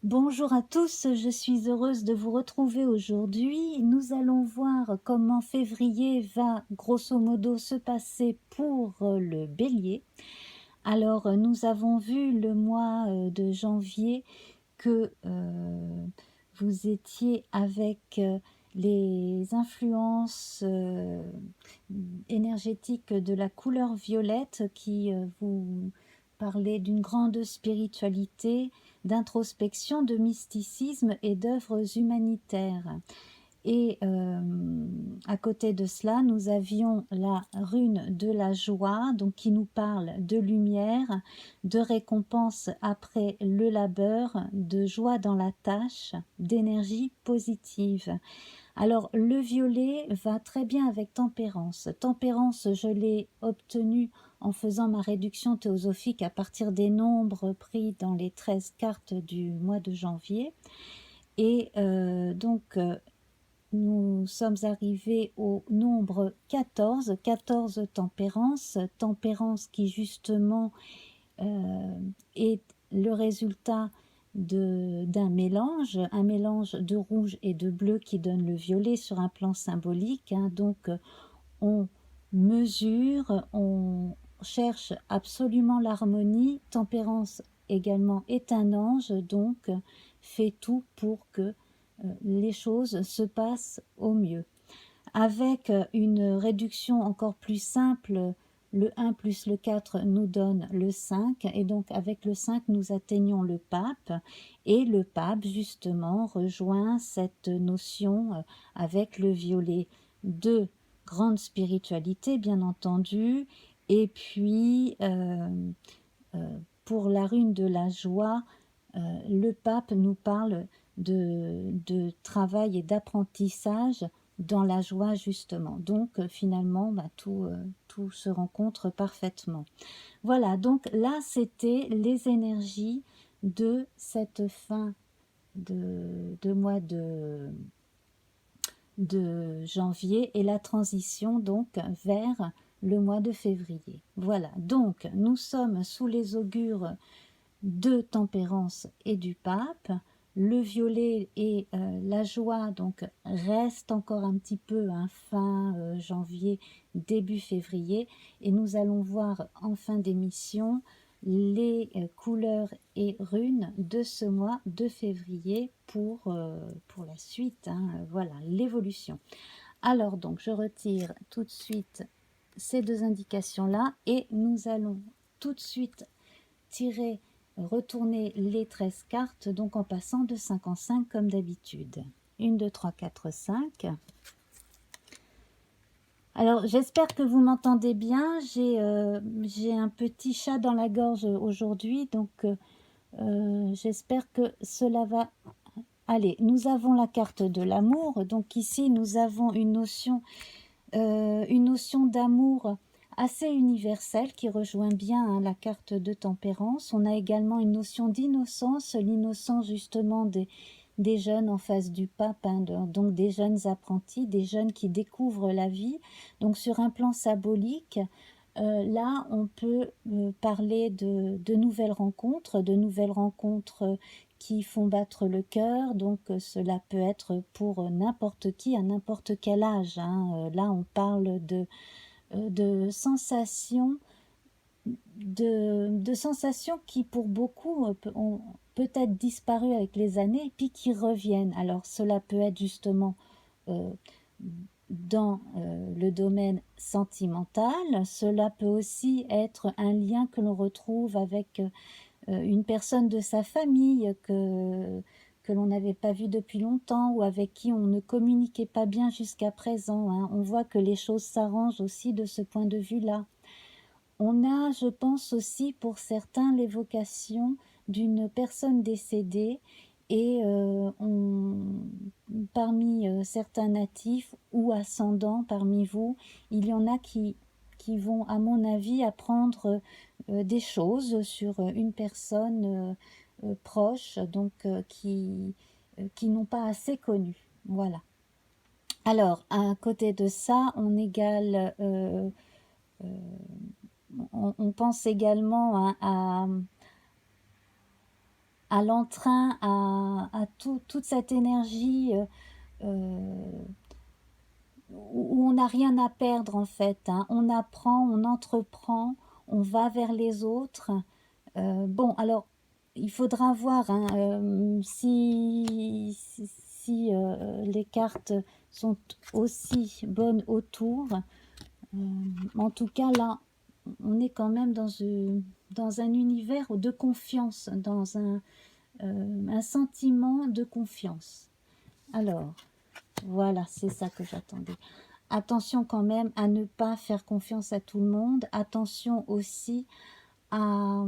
Bonjour à tous, je suis heureuse de vous retrouver aujourd'hui. Nous allons voir comment février va grosso modo se passer pour le Bélier. Alors, nous avons vu le mois de janvier que vous étiez avec les influences énergétiques de la couleur violette qui vous parlaient d'une grande spiritualité, d'introspection, de mysticisme et d'œuvres humanitaires. Et à côté de cela, nous avions la rune de la joie, donc qui nous parle de lumière, de récompense après le labeur, de joie dans la tâche, d'énergie positive. Alors le violet va très bien avec tempérance. Tempérance, je l'ai obtenu en faisant ma réduction théosophique à partir des nombres pris dans les 13 cartes du mois de janvier. Et nous sommes arrivés au nombre 14, 14 tempérance, tempérance qui justement est le résultat d'un mélange, un mélange de rouge et de bleu qui donne le violet sur un plan symbolique. Donc on mesure, on cherche absolument l'harmonie. Tempérance également est un ange, donc fait tout pour que les choses se passent au mieux. Avec une réduction encore plus simple, le 1 plus le 4 nous donne le 5, et donc avec le 5 nous atteignons le pape, et le pape justement rejoint cette notion avec le violet de grande spiritualité bien entendu, et puis pour la rune de la joie, le pape nous parle de travail et d'apprentissage dans la joie justement. Donc finalement, tout se rencontre parfaitement. Voilà, donc là c'était les énergies de cette fin de mois de janvier et la transition donc vers le mois de février. Voilà, donc nous sommes sous les augures de tempérance et du pape. Le violet et la joie donc restent encore un petit peu fin janvier, début février, et nous allons voir en fin d'émission les couleurs et runes de ce mois de février pour la suite, voilà l'évolution. Alors donc je retire tout de suite ces deux indications là et nous allons tout de suite retourner les 13 cartes, donc en passant de 5 en 5 comme d'habitude. 1, 2, 3, 4, 5. Alors j'espère que vous m'entendez bien. J'ai un petit chat dans la gorge aujourd'hui, donc j'espère que cela va aller. Nous avons la carte de l'amour, donc ici nous avons une notion d'amour assez universelle qui rejoint bien la carte de tempérance. On a également une notion d'innocence, l'innocence justement des jeunes en face du pape, donc des jeunes apprentis, des jeunes qui découvrent la vie. Donc sur un plan symbolique, là on peut parler de nouvelles rencontres, qui font battre le cœur, donc cela peut être pour n'importe qui, à n'importe quel âge. Là, on parle de sensations, de sensations qui pour beaucoup ont peut-être disparu avec les années, et puis qui reviennent. Alors cela peut être justement dans le domaine sentimental, cela peut aussi être un lien que l'on retrouve avec une personne de sa famille que l'on n'avait pas vue depuis longtemps ou avec qui on ne communiquait pas bien jusqu'à présent. On voit que les choses s'arrangent aussi de ce point de vue-là. On a, je pense aussi pour certains, l'évocation d'une personne décédée et parmi certains natifs ou ascendants parmi vous, il y en a qui vont, à mon avis, apprendre des choses sur une personne proche, donc qui n'ont pas assez connu. Voilà. Alors, à côté de ça, on pense également à l'entrain, à toute cette énergie où on n'a rien à perdre en fait, hein. On apprend, on entreprend, on va vers les autres. Bon, alors, il faudra voir hein, si les cartes sont aussi bonnes autour. En tout cas, là, on est quand même dans un univers de confiance, dans un sentiment de confiance. Alors, voilà, c'est ça que j'attendais. Attention quand même à ne pas faire confiance à tout le monde. Attention aussi à...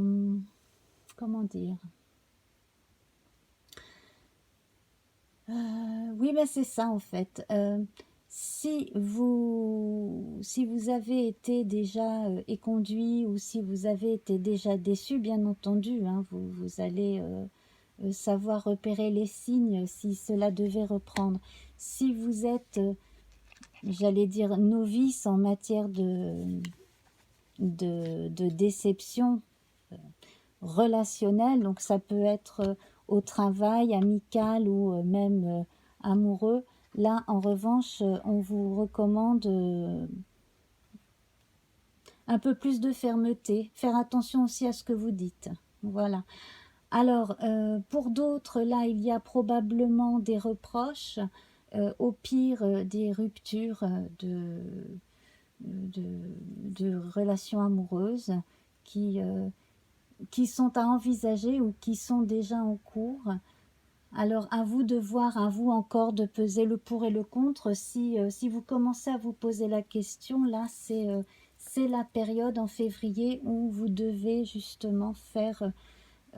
Comment dire oui, mais c'est ça en fait. Si vous avez été déjà éconduit ou si vous avez été déjà déçu, bien entendu, hein, vous allez savoir repérer les signes si cela devait reprendre. Si vous êtes, j'allais dire, novice en matière de déception relationnelle, donc ça peut être au travail, amical ou même amoureux. Là, en revanche, on vous recommande un peu plus de fermeté, faire attention aussi à ce que vous dites. Voilà. Alors, pour d'autres, là, il y a probablement des reproches, au pire des ruptures de relations amoureuses qui sont à envisager ou qui sont déjà en cours. Alors, à vous de voir, à vous encore de peser le pour et le contre. Si vous commencez à vous poser la question, là, c'est la période en février où vous devez justement faire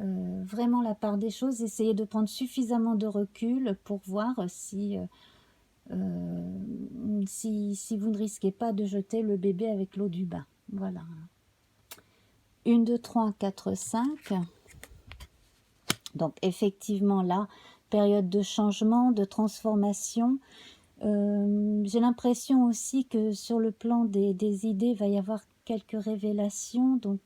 vraiment la part des choses, essayer de prendre suffisamment de recul pour voir si vous ne risquez pas de jeter le bébé avec l'eau du bain. Voilà. 1, 2, 3, 4, 5. Donc effectivement là, période de changement, de transformation. J'ai l'impression aussi que sur le plan des idées, il va y avoir quelques révélations. Donc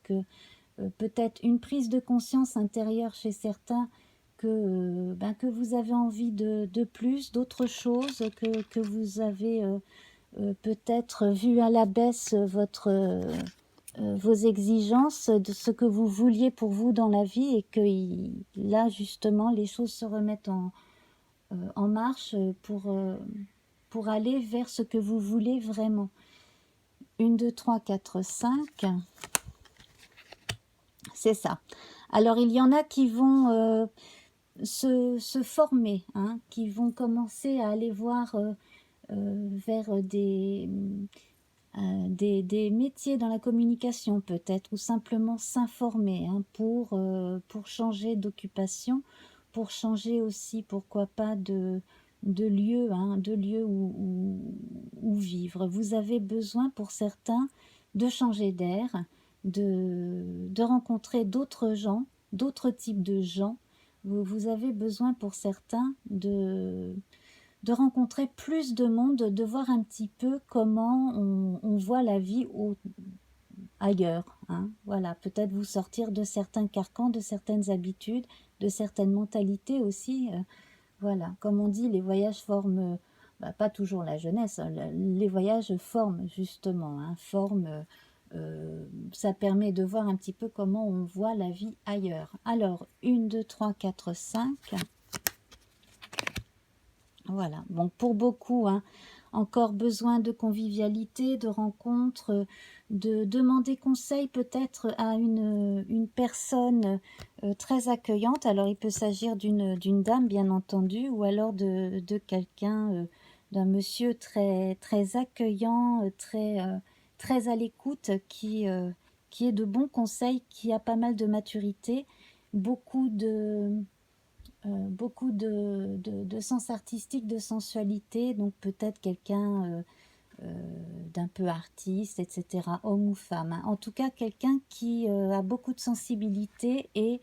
peut-être une prise de conscience intérieure chez certains que vous avez envie de plus, d'autres choses, que vous avez peut-être vu à la baisse vos exigences de ce que vous vouliez pour vous dans la vie et que là justement les choses se remettent en marche pour aller vers ce que vous voulez vraiment. 1, 2, 3, 4, 5. C'est ça. Alors il y en a qui vont se former, hein, qui vont commencer à aller voir vers des métiers dans la communication peut-être, ou simplement s'informer hein, pour changer d'occupation, pour changer aussi, pourquoi pas, de lieu, hein, de lieu où vivre. Vous avez besoin pour certains de changer d'air, de rencontrer d'autres gens, d'autres types de gens. Vous avez besoin pour certains de rencontrer plus de monde, de voir un petit peu comment on voit la vie ailleurs. Hein. Voilà, peut-être vous sortir de certains carcans, de certaines habitudes, de certaines mentalités aussi. Voilà, comme on dit, les voyages forment, pas toujours la jeunesse, hein, les voyages forment justement, hein, ça permet de voir un petit peu comment on voit la vie ailleurs. Alors, 1, 2, 3, 4, 5... Voilà, bon, pour beaucoup, hein, encore besoin de convivialité, de rencontres, de demander conseil peut-être à une personne très accueillante. Alors, il peut s'agir d'une dame, bien entendu, ou alors de quelqu'un, d'un monsieur très, très accueillant, très à l'écoute, qui est de bons conseils, qui a pas mal de maturité, beaucoup de sens artistique, de sensualité, donc peut-être quelqu'un d'un peu artiste, etc., homme ou femme. Hein. En tout cas, quelqu'un qui a beaucoup de sensibilité et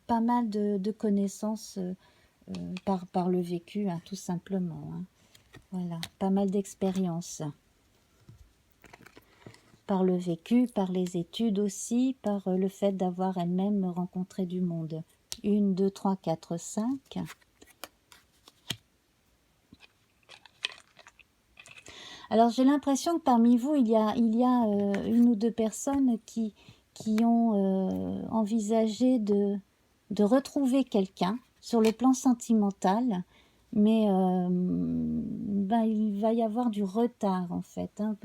pas mal de connaissances par le vécu, hein, tout simplement. Hein. Voilà, pas mal d'expérience. Par le vécu, par les études aussi, par le fait d'avoir elle-même rencontré du monde. 1, 2, 3, 4, 5. Alors j'ai l'impression que parmi vous, il y a une ou deux personnes qui ont envisagé de retrouver quelqu'un sur le plan sentimental, mais ben, il va y avoir du retard en fait, hein.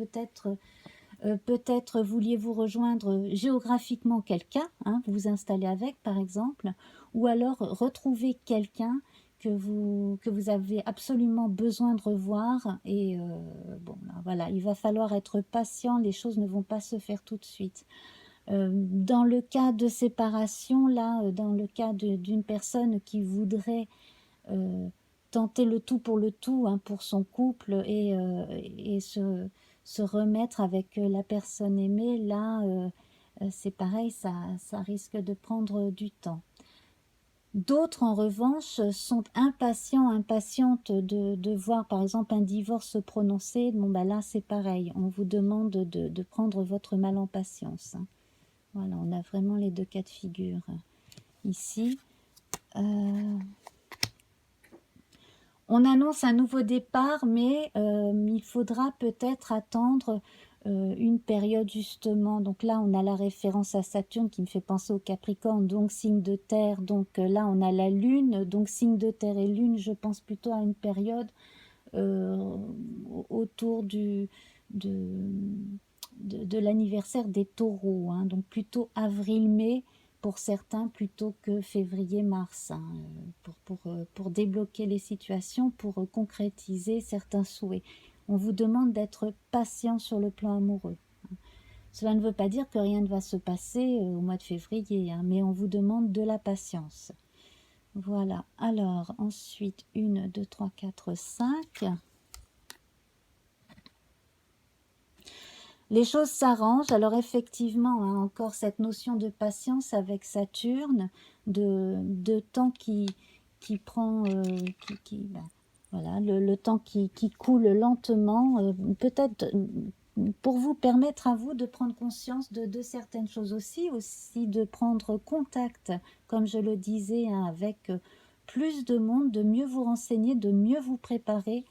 Peut-être vouliez-vous rejoindre géographiquement quelqu'un, hein, vous installer avec par exemple, ou alors retrouver quelqu'un que vous avez absolument besoin de revoir. Et bon, ben voilà, il va falloir être patient, les choses ne vont pas se faire tout de suite. Dans le cas de séparation, là, dans le cas d'une personne qui voudrait tenter le tout pour le tout, hein, pour son couple et se remettre avec la personne aimée, là, c'est pareil, ça risque de prendre du temps. D'autres, en revanche, sont impatientes de voir, par exemple, un divorce se prononcer. Bon, ben là, c'est pareil. On vous demande de prendre votre mal en patience, hein. Voilà, on a vraiment les deux cas de figure ici. On annonce un nouveau départ, mais il faudra peut-être attendre une période justement. Donc là, on a la référence à Saturne qui me fait penser au Capricorne, donc signe de terre. Donc là, on a la Lune, donc signe de terre et Lune. Je pense plutôt à une période autour de l'anniversaire des taureaux, hein, donc plutôt avril-mai pour certains plutôt que février-mars, hein, pour débloquer les situations, pour concrétiser certains souhaits. On vous demande d'être patient sur le plan amoureux. Cela ne veut pas dire que rien ne va se passer au mois de février, hein, mais on vous demande de la patience. Voilà, alors ensuite 1, 2, 3, 4, 5. Les choses s'arrangent. Alors effectivement, hein, encore cette notion de patience avec Saturne, de temps qui prend, ben, voilà, le temps qui coule lentement, peut-être pour vous permettre à vous de prendre conscience de certaines choses aussi de prendre contact, comme je le disais, hein, avec plus de monde, de mieux vous renseigner, de mieux vous préparer,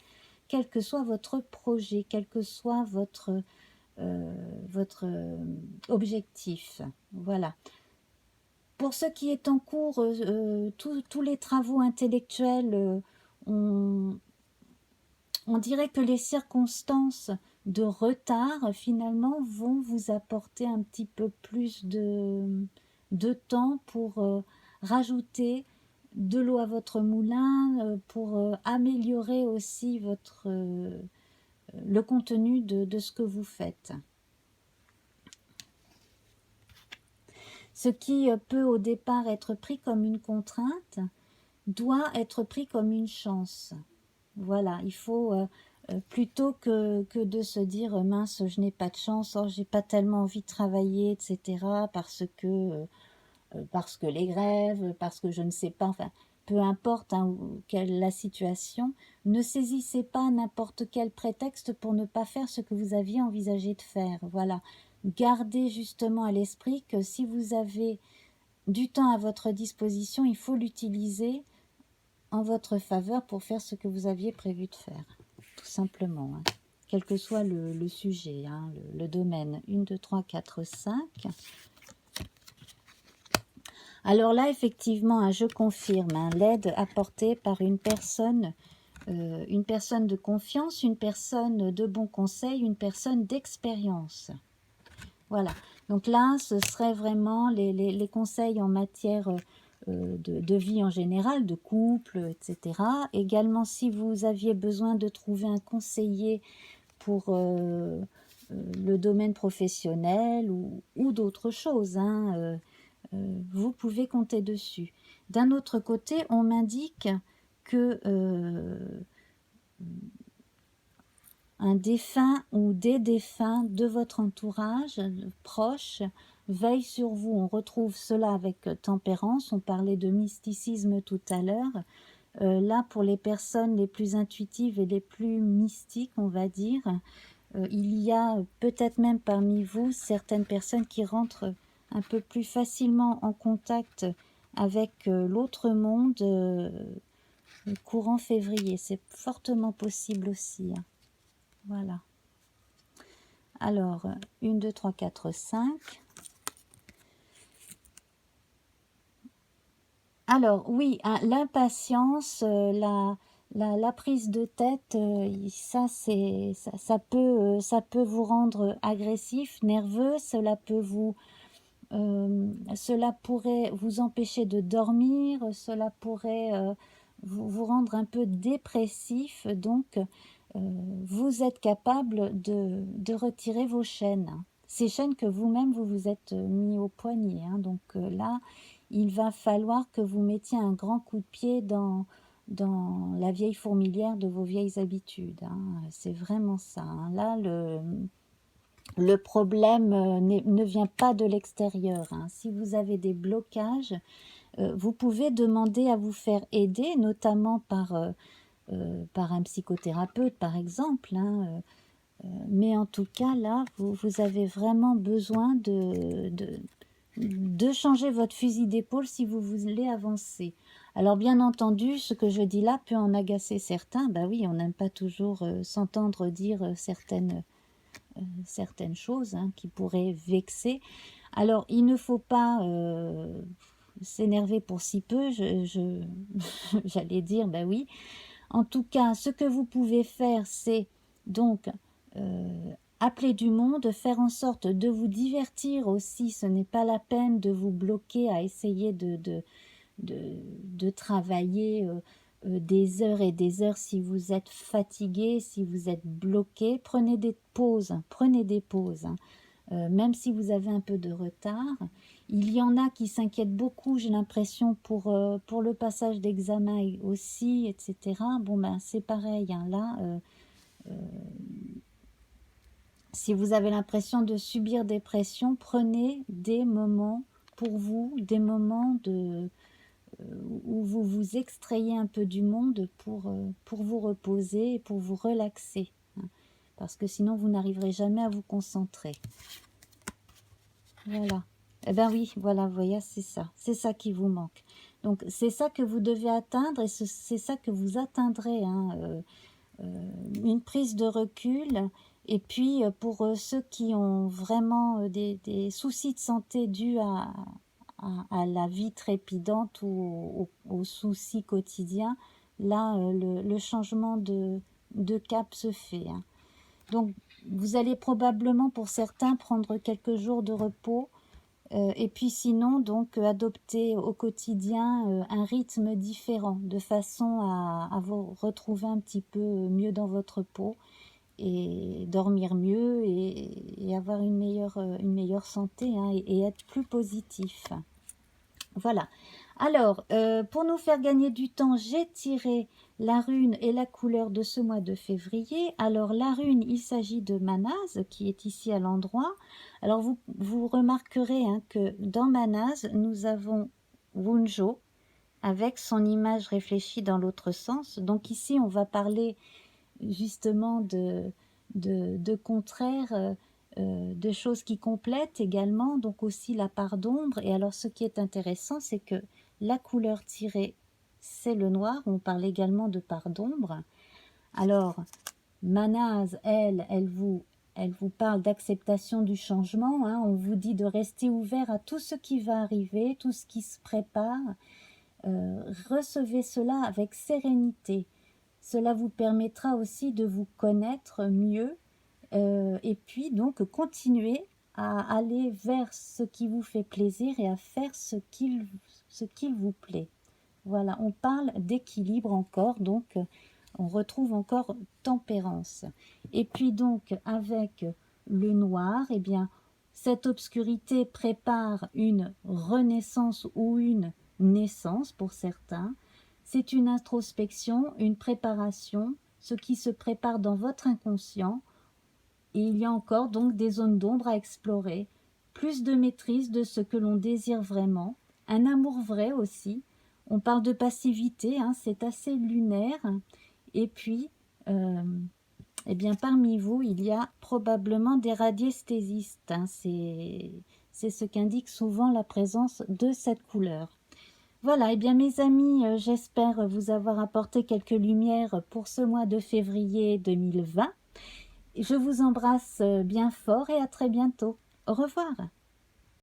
quel que soit votre projet, quel que soit votre objectif. Voilà. Pour ce qui est en cours, tous les travaux intellectuels, on dirait que les circonstances de retard, finalement, vont vous apporter un petit peu plus de temps pour rajouter de l'eau à votre moulin, pour améliorer aussi le contenu de ce que vous faites. Ce qui peut au départ être pris comme une contrainte doit être pris comme une chance. Voilà, il faut plutôt que de se dire mince, je n'ai pas de chance, oh, j'ai pas tellement envie de travailler, etc. Parce que les grèves, parce que je ne sais pas, enfin, peu importe hein, quelle la situation, ne saisissez pas n'importe quel prétexte pour ne pas faire ce que vous aviez envisagé de faire. Voilà, gardez justement à l'esprit que si vous avez du temps à votre disposition, il faut l'utiliser en votre faveur pour faire ce que vous aviez prévu de faire, tout simplement, hein. Quel que soit le sujet, hein, le domaine. 1, 2, 3, 4, 5. Alors là, effectivement, hein, je confirme hein, l'aide apportée par une personne de confiance, une personne de bon conseil, une personne d'expérience. Voilà. Donc là, ce serait vraiment les conseils en matière de vie en général, de couple, etc. Également, si vous aviez besoin de trouver un conseiller pour le domaine professionnel ou d'autres choses, hein, vous pouvez compter dessus. D'un autre côté, on m'indique que un défunt ou des défunts de votre entourage proche veille sur vous. On retrouve cela avec tempérance. On parlait de mysticisme tout à l'heure. Là, pour les personnes les plus intuitives et les plus mystiques, on va dire, il y a peut-être même parmi vous certaines personnes qui rentrent un peu plus facilement en contact avec l'autre monde courant février. C'est fortement possible aussi, hein. Voilà. Alors, 1, 2, 3, 4, 5. Alors, oui, hein, l'impatience, la prise de tête, ça, ça peut vous rendre agressif, nerveux, cela pourrait vous empêcher de dormir, cela pourrait vous rendre un peu dépressif, donc vous êtes capable de retirer vos chaînes. Ces chaînes que vous-même vous vous êtes mis au poignet, hein. Donc là, il va falloir que vous mettiez un grand coup de pied dans la vieille fourmilière de vos vieilles habitudes, hein. C'est vraiment ça, hein. Là, le problème ne vient pas de l'extérieur, hein. Si vous avez des blocages, vous pouvez demander à vous faire aider, notamment par un psychothérapeute, par exemple, hein. Mais en tout cas, là, vous avez vraiment besoin de changer votre fusil d'épaule si vous voulez avancer. Alors bien entendu, ce que je dis là peut en agacer certains. Ben oui, on n'aime pas toujours s'entendre dire certaines choses, hein, qui pourraient vexer. Alors il ne faut pas s'énerver pour si peu, j'allais dire, ben oui. En tout cas, ce que vous pouvez faire, c'est donc appeler du monde, faire en sorte de vous divertir aussi. Ce n'est pas la peine de vous bloquer à essayer de travailler des heures et des heures si vous êtes fatigué, si vous êtes bloqué. Prenez des pauses, prenez des pauses, hein. Même si vous avez un peu de retard. Il y en a qui s'inquiètent beaucoup, j'ai l'impression, pour le passage d'examen aussi, etc. Bon, ben, c'est pareil, hein. Là, si vous avez l'impression de subir des pressions, prenez des moments pour vous, des moments où vous vous extrayez un peu du monde pour vous reposer et pour vous relaxer, hein. Parce que sinon, vous n'arriverez jamais à vous concentrer. Voilà. Eh bien oui, voilà, vous voyez, c'est ça qui vous manque. Donc c'est ça que vous devez atteindre et c'est ça que vous atteindrez, hein, une prise de recul. Et puis pour ceux qui ont vraiment des soucis de santé dus à la vie trépidante ou aux soucis quotidiens, là le changement de cap se fait, hein. Donc vous allez probablement pour certains prendre quelques jours de repos. Et puis sinon, donc, adopter au quotidien un rythme différent, de façon à vous retrouver un petit peu mieux dans votre peau et dormir mieux et avoir une meilleure santé, hein, et être plus positif. Voilà. Alors, pour nous faire gagner du temps, j'ai tiré la rune et la couleur de ce mois de février. Alors, la rune, il s'agit de Manaz, qui est ici à l'endroit. Alors, vous remarquerez, hein, que dans Manaz, nous avons Wunjo, avec son image réfléchie dans l'autre sens. Donc ici, on va parler justement de contraires, de choses qui complètent également, donc aussi la part d'ombre. Et alors, ce qui est intéressant, c'est que la couleur tirée, c'est le noir. On parle également de part d'ombre. Alors, Manaz, elle vous parle d'acceptation du changement, hein. On vous dit de rester ouvert à tout ce qui va arriver, tout ce qui se prépare. Recevez cela avec sérénité. Cela vous permettra aussi de vous connaître mieux, et puis donc continuer à aller vers ce qui vous fait plaisir et à faire ce qu'il vous plaît. Voilà, on parle d'équilibre encore, donc on retrouve encore tempérance. Et puis donc avec le noir, eh bien cette obscurité prépare une renaissance ou une naissance pour certains. C'est une introspection, une préparation, ce qui se prépare dans votre inconscient. Et il y a encore donc des zones d'ombre à explorer, plus de maîtrise de ce que l'on désire vraiment, un amour vrai aussi. On parle de passivité, hein, c'est assez lunaire. Et puis, eh bien, parmi vous, il y a probablement des radiesthésistes, hein. C'est ce qu'indique souvent la présence de cette couleur. Voilà, eh bien mes amis, j'espère vous avoir apporté quelques lumières pour ce mois de février 2020. Je vous embrasse bien fort et à très bientôt. Au revoir.